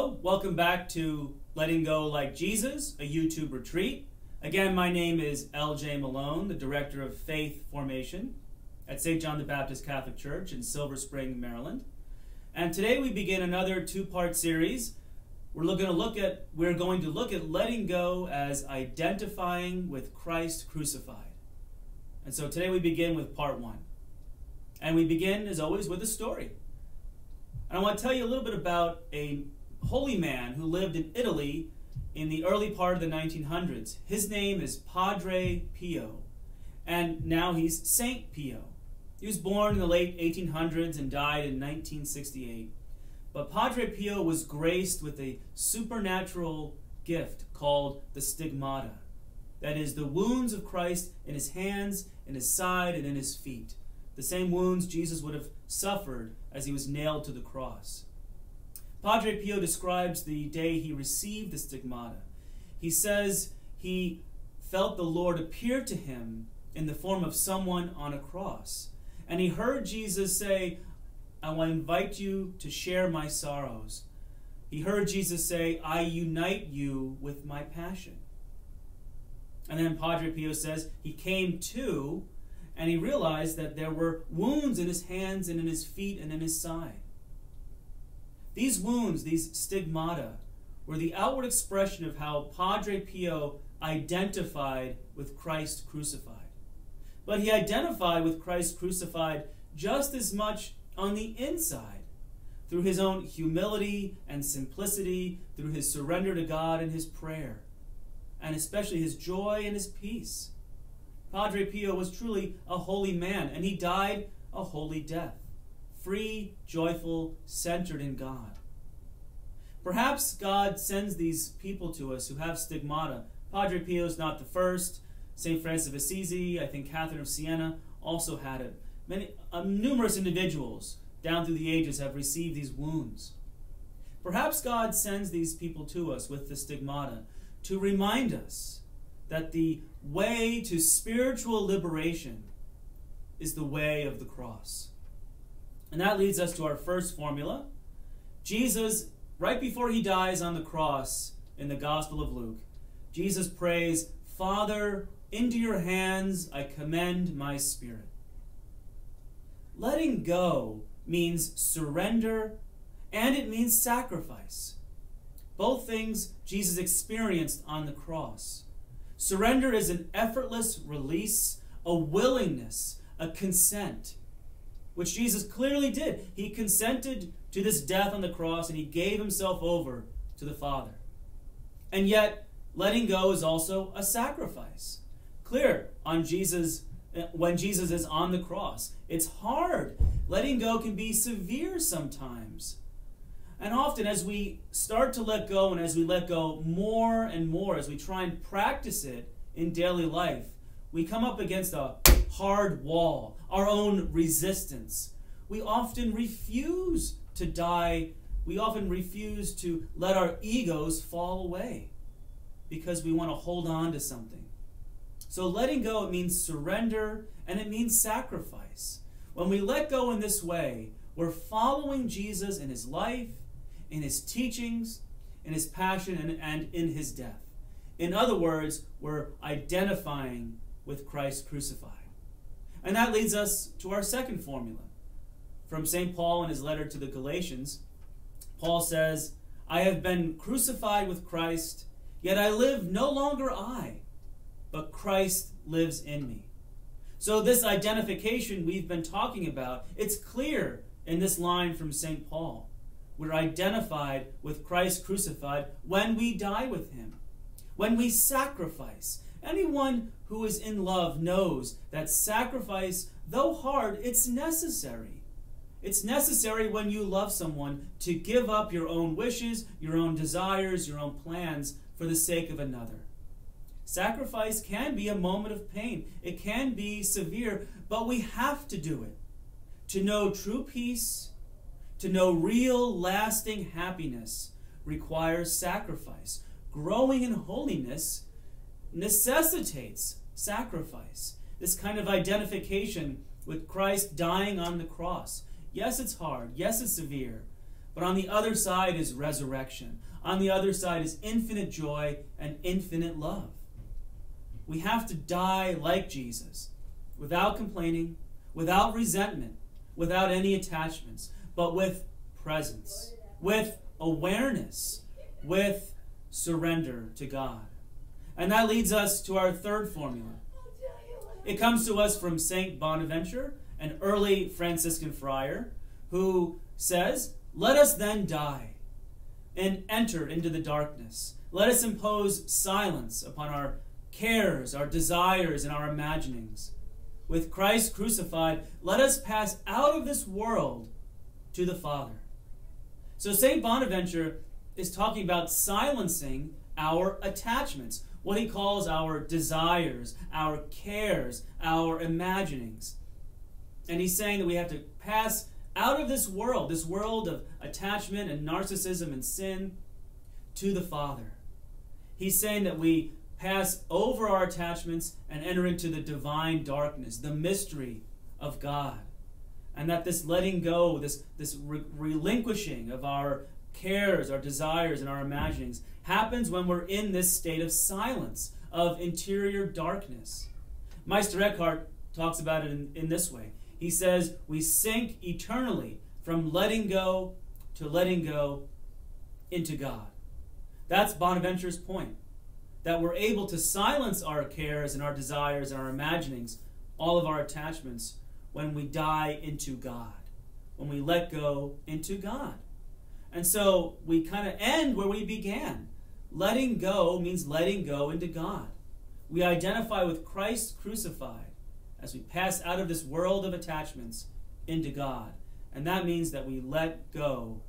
Hello, welcome back to Letting Go Like Jesus, a YouTube retreat. Again, my name is L.J. Malone, the Director of Faith Formation at St. John the Baptist Catholic Church in Silver Spring, Maryland. And today we begin another two-part series. We're going to look at letting go as identifying with Christ crucified. And so today we begin with part one. And we begin, as always, with a story. And I want to tell you a little bit about a holy man who lived in Italy in the early part of the 1900s. His name is Padre Pio, and now he's Saint Pio. He was born in the late 1800s and died in 1968. But Padre Pio was graced with a supernatural gift called the stigmata. That is, the wounds of Christ in his hands, in his side, and in his feet. The same wounds Jesus would have suffered as he was nailed to the cross. Padre Pio describes the day he received the stigmata. He says he felt the Lord appear to him in the form of someone on a cross. And he heard Jesus say, "I want to invite you to share my sorrows." He heard Jesus say, "I unite you with my passion." And then Padre Pio says he came to, and he realized that there were wounds in his hands and in his feet and in his side. These wounds, these stigmata, were the outward expression of how Padre Pio identified with Christ crucified. But he identified with Christ crucified just as much on the inside, through his own humility and simplicity, through his surrender to God and his prayer, and especially his joy and his peace. Padre Pio was truly a holy man, and he died a holy death, free, joyful, centered in God. Perhaps God sends these people to us who have stigmata. Padre Pio is not the first. St. Francis of Assisi, I think Catherine of Siena also had it. Numerous individuals down through the ages have received these wounds. Perhaps God sends these people to us with the stigmata to remind us that the way to spiritual liberation is the way of the cross. And that leads us to our first formula. Jesus, right before he dies on the cross in the Gospel of Luke, Jesus prays, "Father, into your hands I commend my spirit." Letting go means surrender, and it means sacrifice. Both things Jesus experienced on the cross. Surrender is an effortless release, a willingness, a consent, which Jesus clearly did. He consented to this death on the cross, and he gave himself over to the Father. And yet, letting go is also a sacrifice. Clear on Jesus, when Jesus is on the cross. It's hard. Letting go can be severe sometimes. And often as we start to let go, and as we let go more and more, as we try and practice it in daily life, we come up against a hard wall, our own resistance. We often refuse to die. We often refuse to let our egos fall away because we want to hold on to something. So letting go, it means surrender, and it means sacrifice. When we let go in this way, we're following Jesus in his life, in his teachings, in his passion, and in his death. In other words, we're identifying with Christ crucified. And that leads us to our second formula. From St. Paul in his letter to the Galatians, Paul says, "I have been crucified with Christ, yet I live no longer I, but Christ lives in me." So this identification we've been talking about, it's clear in this line from St. Paul. We're identified with Christ crucified when we die with him, when we sacrifice. Anyone who is in love knows that sacrifice, though hard, it's necessary. It's necessary when you love someone to give up your own wishes, your own desires, your own plans for the sake of another. Sacrifice can be a moment of pain. It can be severe, but we have to do it. To know true peace, to know real, lasting happiness requires sacrifice. Growing in holiness necessitates sacrifice. This kind of identification with Christ dying on the cross. Yes, it's hard. Yes, it's severe. But on the other side is resurrection. On the other side is infinite joy and infinite love. We have to die like Jesus, without complaining, without resentment, without any attachments, but with presence, with awareness, with surrender to God. And that leads us to our third formula. It comes to us from St. Bonaventure, an early Franciscan friar, who says, "Let us then die and enter into the darkness. Let us impose silence upon our cares, our desires, and our imaginings. With Christ crucified, let us pass out of this world to the Father." So St. Bonaventure is talking about silencing our attachments, what he calls our desires, our cares, our imaginings. And he's saying that we have to pass out of this world of attachment and narcissism and sin, to the Father. He's saying that we pass over our attachments and enter into the divine darkness, the mystery of God. And that this letting go, this relinquishing of our cares, our desires, and our imaginings happens when we're in this state of silence, of interior darkness. Meister Eckhart talks about it in this way. He says, we sink eternally from letting go to letting go into God. That's Bonaventure's point, that we're able to silence our cares and our desires and our imaginings, all of our attachments, when we die into God, when we let go into God. And so we kind of end where we began. Letting go means letting go into God. We identify with Christ crucified as we pass out of this world of attachments into God. And that means that we let go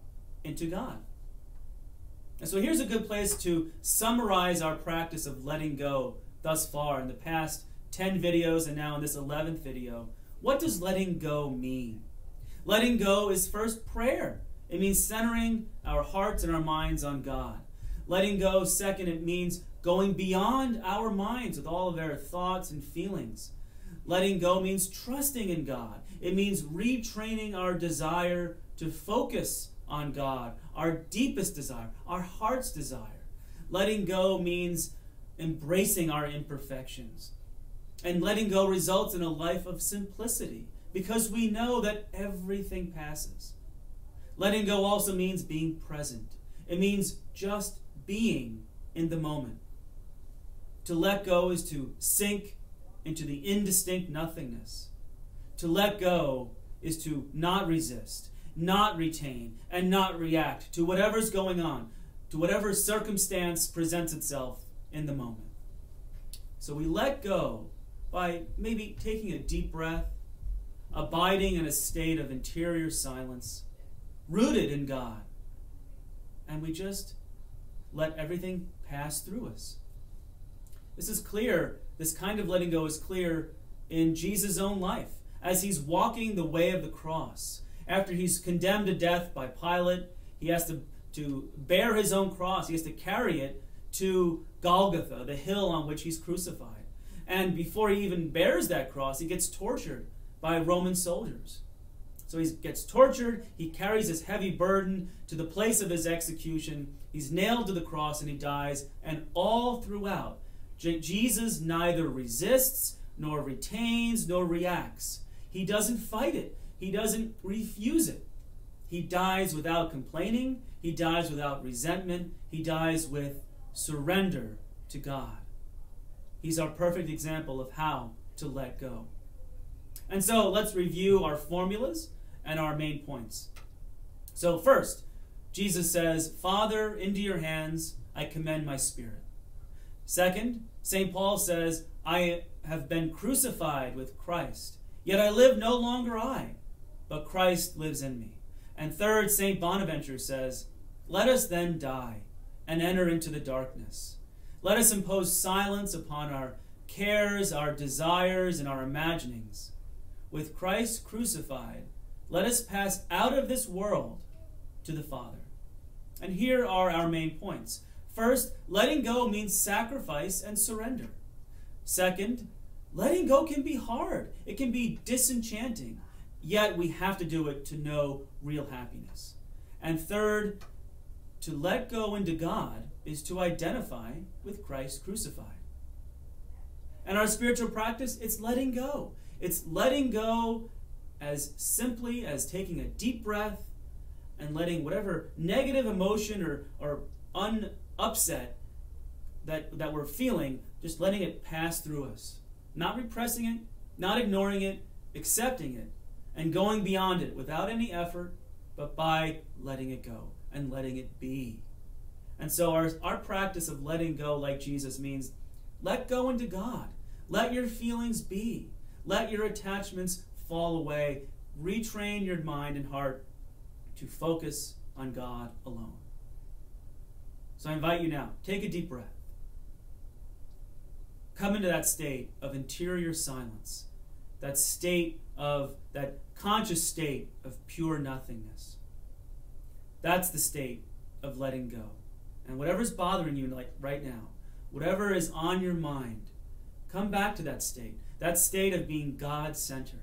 into God. And so here's a good place to summarize our practice of letting go thus far in the past 10 videos and now in this 11th video. What does letting go mean? Letting go is first prayer. It means centering our hearts and our minds on God. Letting go, second, it means going beyond our minds with all of our thoughts and feelings. Letting go means trusting in God. It means retraining our desire to focus on God, our deepest desire, our heart's desire. Letting go means embracing our imperfections. And letting go results in a life of simplicity because we know that everything passes. Letting go also means being present. It means just being in the moment. To let go is to sink into the indistinct nothingness. To let go is to not resist, not retain, and not react to whatever's going on, to whatever circumstance presents itself in the moment. So we let go by maybe taking a deep breath, abiding in a state of interior silence, rooted in God, and we just let everything pass through us. This is clear. This kind of letting go is clear in Jesus' own life as he's walking the way of the cross. After he's condemned to death by Pilate, he has to bear his own cross. He has to carry it to Golgotha, the hill on which he's crucified. And before he even bears that cross, he gets tortured by Roman soldiers. So he gets tortured, he carries his heavy burden to the place of his execution, he's nailed to the cross and he dies, and all throughout, Jesus neither resists, nor retains, nor reacts. He doesn't fight it. He doesn't refuse it. He dies without complaining. He dies without resentment. He dies with surrender to God. He's our perfect example of how to let go. And so let's review our formulas and our main points. So first, Jesus says, "Father, into your hands I commend my spirit." Second, St. Paul says, "I have been crucified with Christ, yet I live no longer I, but Christ lives in me." And third, St. Bonaventure says, "Let us then die and enter into the darkness. Let us impose silence upon our cares, our desires, and our imaginings. With Christ crucified, let us pass out of this world to the Father." And here are our main points. First, letting go means sacrifice and surrender. Second, letting go can be hard. It can be disenchanting. Yet we have to do it to know real happiness. And third, to let go into God is to identify with Christ crucified. And our spiritual practice, it's letting go. It's letting go as simply as taking a deep breath and letting whatever negative emotion or upset that we're feeling, just letting it pass through us. Not repressing it, not ignoring it, accepting it, and going beyond it without any effort, but by letting it go and letting it be. And so our practice of letting go like Jesus means let go into God. Let your feelings be. Let your attachments fall away. Retrain your mind and heart to focus on God alone. So I invite you now, take a deep breath. Come into that state of interior silence, that conscious state of pure nothingness. That's the state of letting go. And whatever's bothering you right now, whatever is on your mind, come back to that state of being God-centered.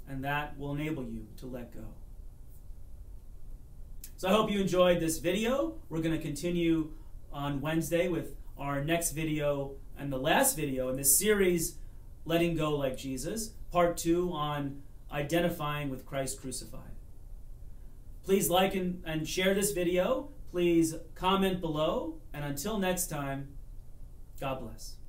And that will enable you to let go. So I hope you enjoyed this video. We're going to continue on Wednesday with our next video and the last video in this series, Letting Go Like Jesus, part 2 on identifying with Christ crucified. Please like and share this video. Please comment below. And until next time, God bless.